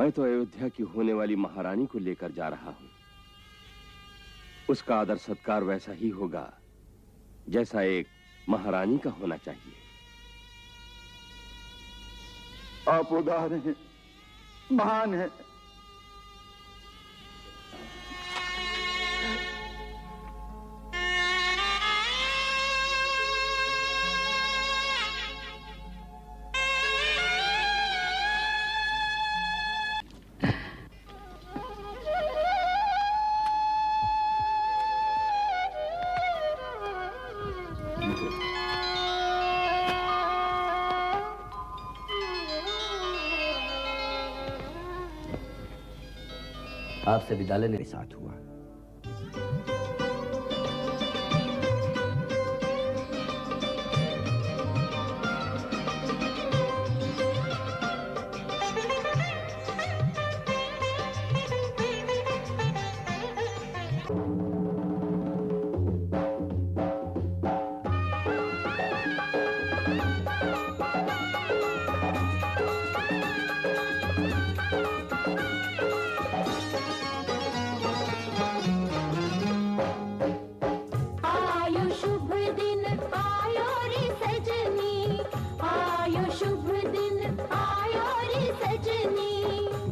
मैं तो अयोध्या की होने वाली महारानी को लेकर जा रहा हूं। उसका आदर सत्कार वैसा ही होगा जैसा एक महारानी का होना चाहिए। आप उदार हैं, महान हैं। आपसे विदा लेने के साथ हुआ।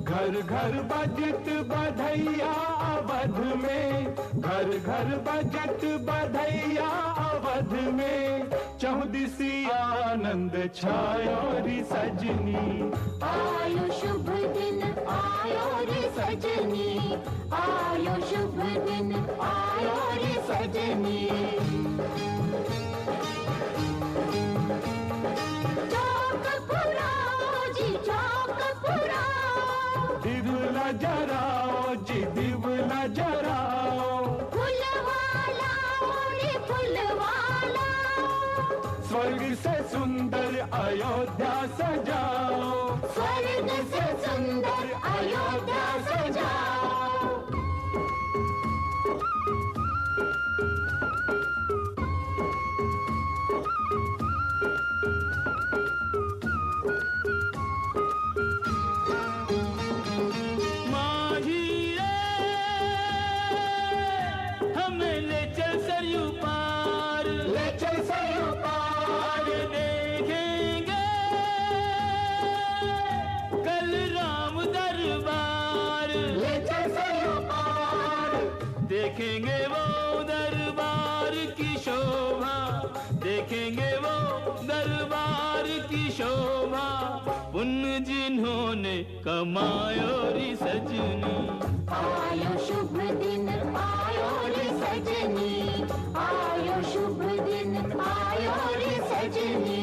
घर घर बजत बधैया अवध में, घर घर बजत बधैया अवध में, चौदिसी आनंद छायो री सजनी। आयो शुभ दिन आयो रे सजनी, आयो शुभ दिन आयो रे सजनी। चौक पुराओ जी चौक पुराओ, दिवला जराओ जी दिवला जराओ, फुलवाला रे फुलवाला, स्वर्ग से सुंदर अयोध्या सजाओ, स्वर्ग से सुंदर अयोध्या सजाओ। देखेंगे वो दरबार की शोभा, देखेंगे वो दरबार की शोभा, पुण्य जिन्होंने कमायो री सजनी। आयो शुभ दिन आयो रे सजनी, आयो शुभ दिन आयो रे सजनी।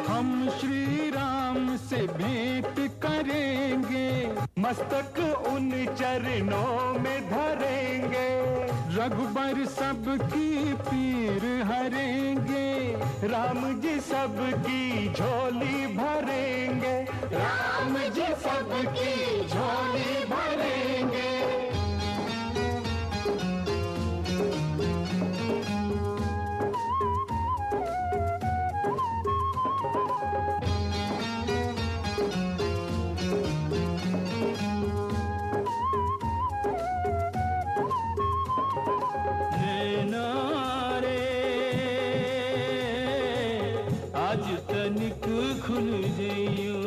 हम श्री राम से भेंट करेंगे, मस्तक उन चरणों में धरेंगे, रघुबर सबकी पीर हरेंगे, राम जी सबकी झोली भरेंगे, राम जी सबकी झोली भरेंगे। तनिक खुल जइयो,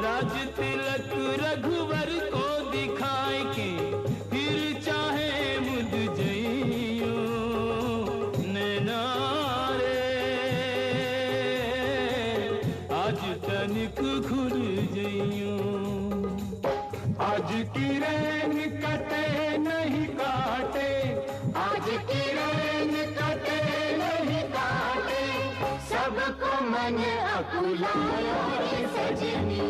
राज तिलक रघुवर को दिखाए के, फिर चाहे मुद जइयो, नैना रे आज तनिक खुल जइयो। आज की रैन कटे नहीं काटे, आज की रैन कटे नहीं काटे, सबको मन अकुलायो रे सजनी।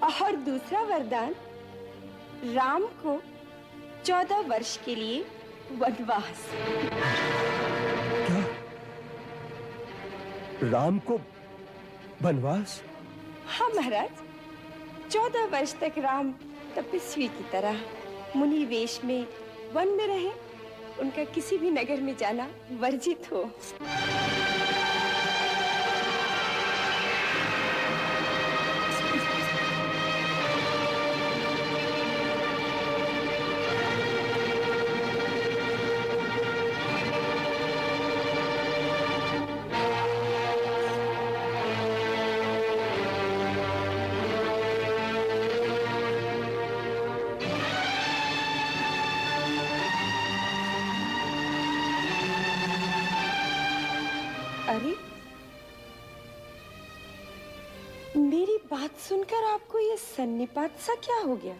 और दूसरा वरदान, राम को 14 वर्ष के लिए वनवास। क्या? राम को वनवास? हाँ महाराज, 14 वर्ष तक राम तपस्वी की तरह मुनि वेश में वन में रहे, उनका किसी भी नगर में जाना वर्जित हो। अरे, मेरी बात सुनकर आपको ये सन्निपात सा क्या हो गया?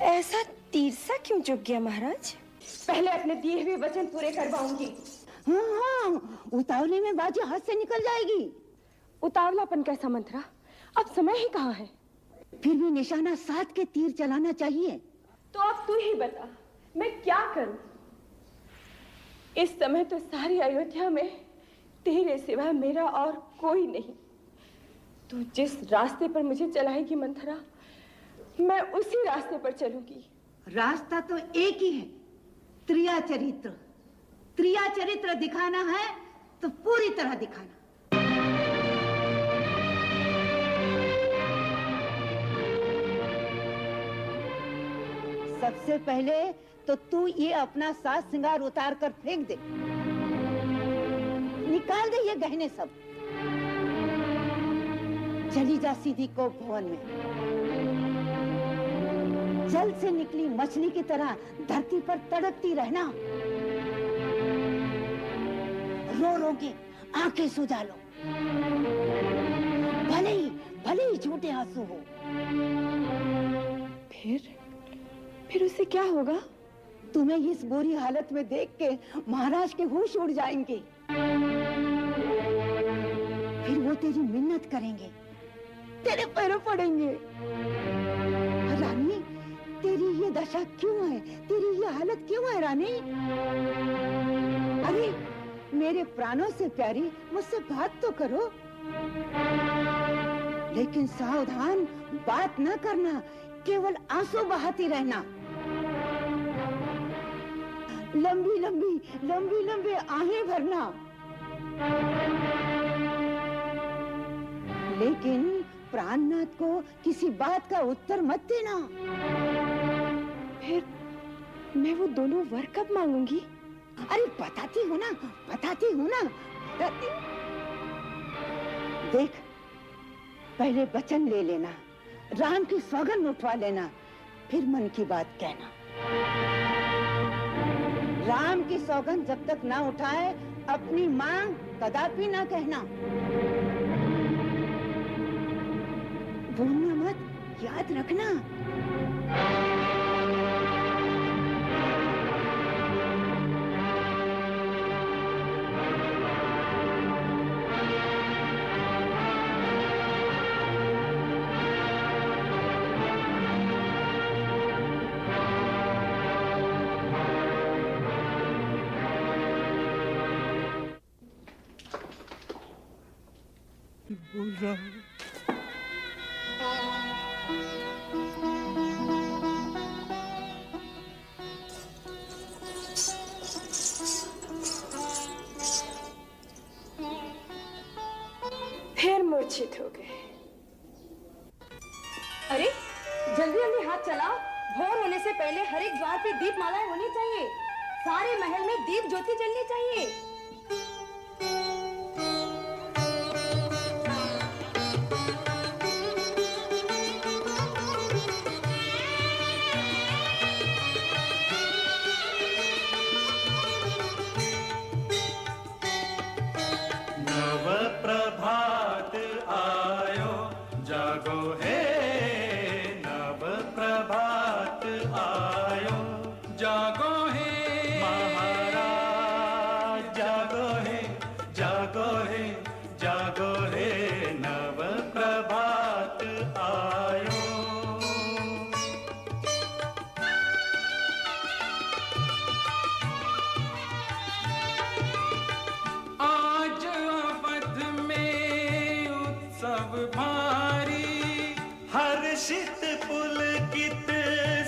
ऐसा तीर सा क्यों चुक गया महाराज? पहले अपने दिए हुए वचन पूरे करवाऊंगी। हाँ, उतावले में बाजी हाथ से निकल जाएगी। उतावलापन कैसा मंत्रा? अब समय ही कहाँ है? फिर भी निशाना साध के तीर चलाना चाहिए। तो अब तू ही बता, मैं क्या करूं? इस समय तो सारी अयोध्या में तेरे सिवा मेरा और कोई नहीं। तू जिस रास्ते पर मुझे चलाएगी मंथरा, मैं उसी रास्ते पर चलूंगी। रास्ता तो एक ही है, त्रिया चरित्र। त्रिया चरित्र दिखाना है तो पूरी तरह दिखाना। सबसे पहले तो तू ये अपना साज श्रृंगार उतार कर फेंक दे, निकाल दे ये गहने सब। चली जा सीधी को भवन में। जल से निकली मछली की तरह धरती पर तड़पती रहना। रो रो के आंखें सुझा लो, भले ही झूठे आंसू हो। फिर उससे क्या होगा? तुम्हें इस बुरी हालत में देख के महाराज के होश उड़ जाएंगे। फिर वो तेरी मिन्नत करेंगे, तेरे पैरों पड़ेंगे। रानी, तेरी ये दशा क्यों है? तेरी ये हालत क्यों है रानी? अरे मेरे प्राणों से प्यारी, मुझसे बात तो करो। लेकिन सावधान, बात न करना, केवल आंसू बहाती रहना। लंबी लंबी आहें भरना। लेकिन प्राणनाथ को किसी बात का उत्तर मत देना। फिर मैं वो दोनों वर कब मांगूंगी? अरे बताती हूँ ना। देख, पहले वचन ले लेना, राम की सौगंध उठवा लेना, फिर मन की बात कहना। राम की सौगंध जब तक ना उठाए अपनी मांग कदापि ना कहना। भूलना मत, याद रखना। बोल रहा है। फिर मूर्छित हो गए। अरे जल्दी जल्दी हाथ चलाओ, भोर होने से पहले हर एक द्वार पे दीप मालाएं होनी चाहिए। सारे महल में दीप ज्योति जलनी चाहिए। जागो हे नव प्रभा। भारी, हर्षित पुलकित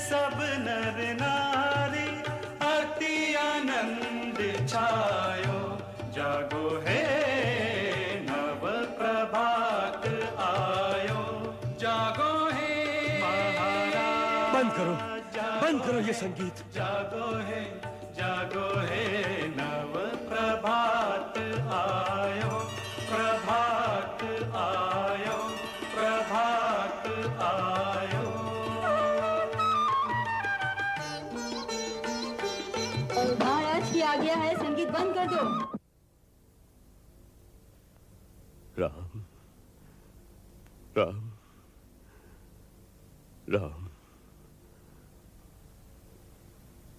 सब नर नारी, अति आनंद छायो, जागो हे नव प्रभात आयो, जागो हे महाराज। बंद करो ये संगीत। जागो है नव प्रभात आयो, प्रभात आयो, प्रभात आयो। महाराज की आज्ञा है, संगीत बंद कर दो। राम राम राम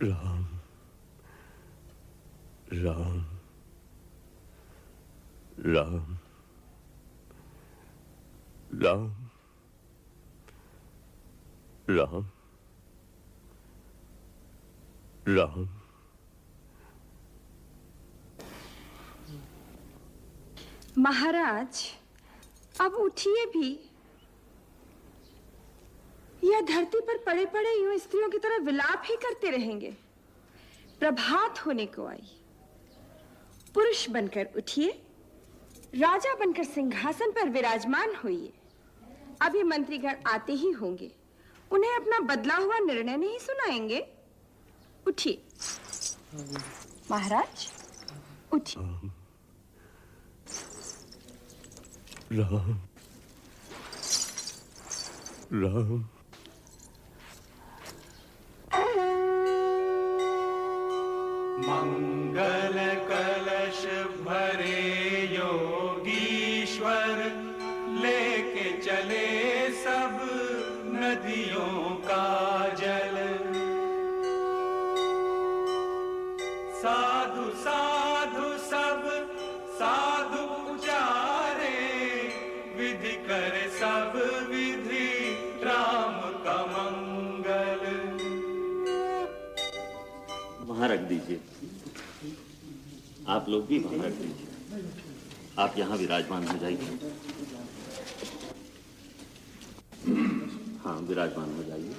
राम राम राम राम राम राम। महाराज अब उठिए भी। यह धरती पर पड़े पड़े यूं स्त्रियों की तरह विलाप ही करते रहेंगे। प्रभात होने को आई। पुरुष बनकर उठिए, राजा बनकर सिंहासन पर विराजमान होइए। अभी मंत्रीगण आते ही होंगे, उन्हें अपना बदला हुआ निर्णय नहीं सुनाएंगे। उठिए महाराज, उठिए। राम राम। मंगल कलश भरे योगीश्वर, लेके चले सब नदियों का जल। साधु साधु सब साधु उचारे, विधि करे सब विधि राम का मंगल। वहां रख दीजिए, आप लोग भी वहां रख दीजिए। आप यहां विराजमान हो जाइए। हाँ, विराजमान हो जाइए।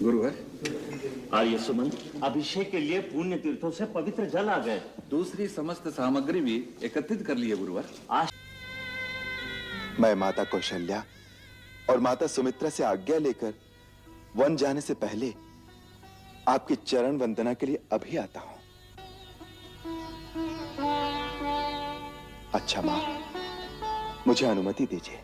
गुरुवर, आर्य सुमन, अभिषेक के लिए पुण्य तीर्थों से पवित्र जल आ गए। दूसरी समस्त सामग्री भी एकत्रित कर ली है गुरुवर। आज मैं माता कौशल्या और माता सुमित्रा से आज्ञा लेकर वन जाने से पहले आपकी चरण वंदना के लिए अभी आता हूं। अच्छा मां, मुझे अनुमति दीजिए।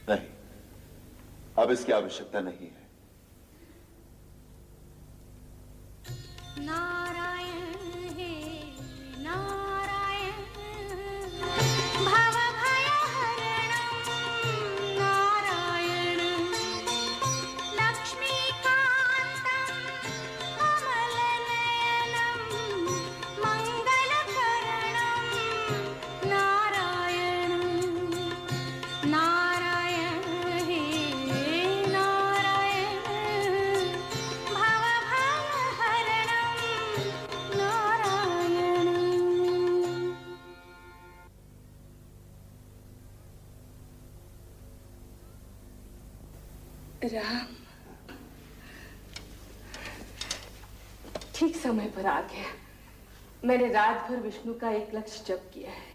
नहीं, अब इसकी आवश्यकता नहीं है। नारायण हे नारायण, भव भय हरणं नारायण, लक्ष्मीकान्तं कमलनयनं मंगलकरणं नारायण। नारायण हे नारायण, भव भय हरणं नारायण। राम ठीक समय पर आ गया। मैंने रात भर विष्णु का एक लक्ष्य जप किया है।